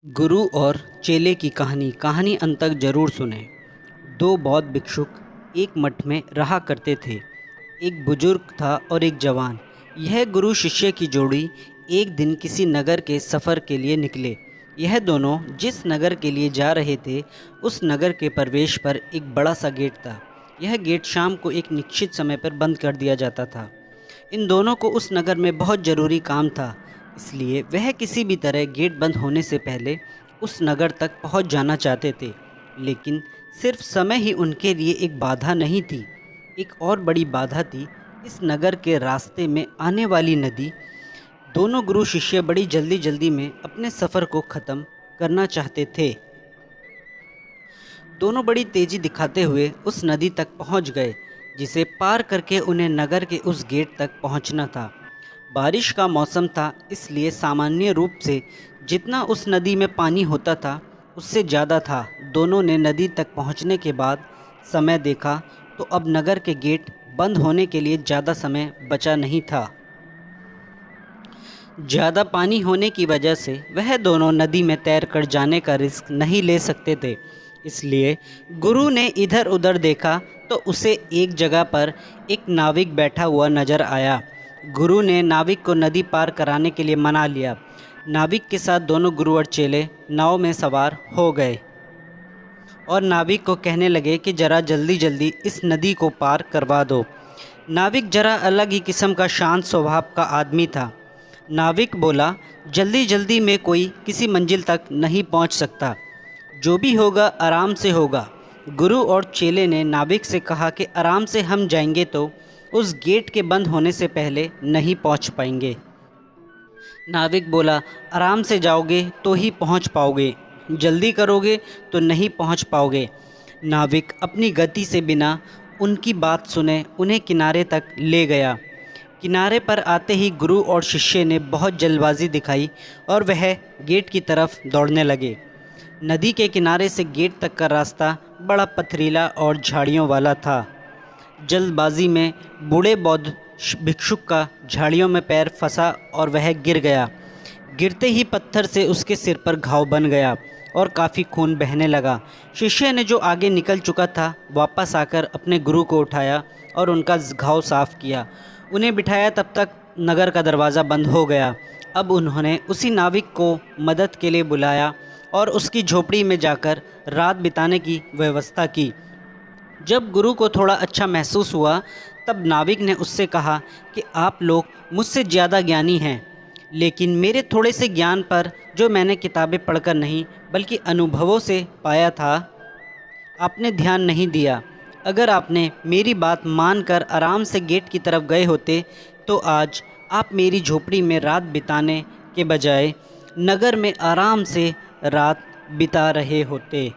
गुरु और चेले की कहानी अंत तक जरूर सुने। दो बौद्ध भिक्षुक एक मठ में रहा करते थे। एक बुजुर्ग था और एक जवान। यह गुरु शिष्य की जोड़ी एक दिन किसी नगर के सफ़र के लिए निकले। यह दोनों जिस नगर के लिए जा रहे थे उस नगर के प्रवेश पर एक बड़ा सा गेट था। यह गेट शाम को एक निश्चित समय पर बंद कर दिया जाता था। इन दोनों को उस नगर में बहुत ज़रूरी काम था, इसलिए वह किसी भी तरह गेट बंद होने से पहले उस नगर तक पहुंच जाना चाहते थे। लेकिन सिर्फ समय ही उनके लिए एक बाधा नहीं थी, एक और बड़ी बाधा थी इस नगर के रास्ते में आने वाली नदी। दोनों गुरु शिष्य बड़ी जल्दी में अपने सफ़र को ख़त्म करना चाहते थे। दोनों बड़ी तेज़ी दिखाते हुए उस नदी तक पहुंच गए, जिसे पार करके उन्हें नगर के उस गेट तक पहुंचना था। बारिश का मौसम था, इसलिए सामान्य रूप से जितना उस नदी में पानी होता था उससे ज़्यादा था। दोनों ने नदी तक पहुंचने के बाद समय देखा तो अब नगर के गेट बंद होने के लिए ज़्यादा समय बचा नहीं था। ज़्यादा पानी होने की वजह से वह दोनों नदी में तैरकर जाने का रिस्क नहीं ले सकते थे। इसलिए गुरु ने इधर उधर देखा तो उसे एक जगह पर एक नाविक बैठा हुआ नजर आया। गुरु ने नाविक को नदी पार कराने के लिए मना लिया। नाविक के साथ दोनों गुरु और चेले नाव में सवार हो गए और नाविक को कहने लगे कि ज़रा जल्दी इस नदी को पार करवा दो। नाविक जरा अलग ही किस्म का शांत स्वभाव का आदमी था। नाविक बोला, जल्दी में कोई किसी मंजिल तक नहीं पहुंच सकता, जो भी होगा आराम से होगा। गुरु और चेले ने नाविक से कहा कि आराम से हम जाएंगे तो उस गेट के बंद होने से पहले नहीं पहुंच पाएंगे। नाविक बोला, आराम से जाओगे तो ही पहुंच पाओगे, जल्दी करोगे तो नहीं पहुंच पाओगे। नाविक अपनी गति से बिना उनकी बात सुने उन्हें किनारे तक ले गया। किनारे पर आते ही गुरु और शिष्य ने बहुत जल्दबाजी दिखाई और वह गेट की तरफ दौड़ने लगे। नदी के किनारे से गेट तक का रास्ता बड़ा पथरीला और झाड़ियों वाला था। जल्दबाजी में बूढ़े बौद्ध भिक्षुक का झाड़ियों में पैर फंसा और वह गिर गया। गिरते ही पत्थर से उसके सिर पर घाव बन गया और काफ़ी खून बहने लगा। शिष्य ने जो आगे निकल चुका था वापस आकर अपने गुरु को उठाया और उनका घाव साफ किया। उन्हें बिठाया, तब तक नगर का दरवाज़ा बंद हो गया। अब उन्होंने उसी नाविक को मदद के लिए बुलाया और उसकी झोपड़ी में जाकर रात बिताने की व्यवस्था की। जब गुरु को थोड़ा अच्छा महसूस हुआ तब नाविक ने उससे कहा कि आप लोग मुझसे ज़्यादा ज्ञानी हैं, लेकिन मेरे थोड़े से ज्ञान पर, जो मैंने किताबें पढ़कर नहीं बल्कि अनुभवों से पाया था, आपने ध्यान नहीं दिया। अगर आपने मेरी बात मानकर आराम से गेट की तरफ गए होते तो आज आप मेरी झोपड़ी में रात बिताने के बजाय नगर में आराम से रात बिता रहे होते।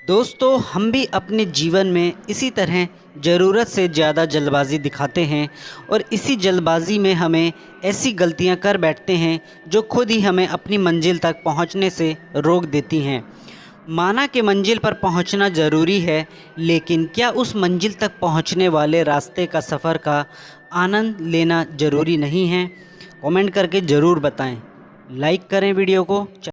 दोस्तों, हम भी अपने जीवन में इसी तरह ज़रूरत से ज़्यादा जल्दबाज़ी दिखाते हैं और इसी जल्दबाज़ी में हमें ऐसी गलतियां कर बैठते हैं जो खुद ही हमें अपनी मंजिल तक पहुंचने से रोक देती हैं। माना कि मंजिल पर पहुंचना ज़रूरी है, लेकिन क्या उस मंजिल तक पहुंचने वाले रास्ते का सफ़र का आनंद लेना ज़रूरी नहीं है? कमेंट करके ज़रूर बताएं। लाइक करें वीडियो को।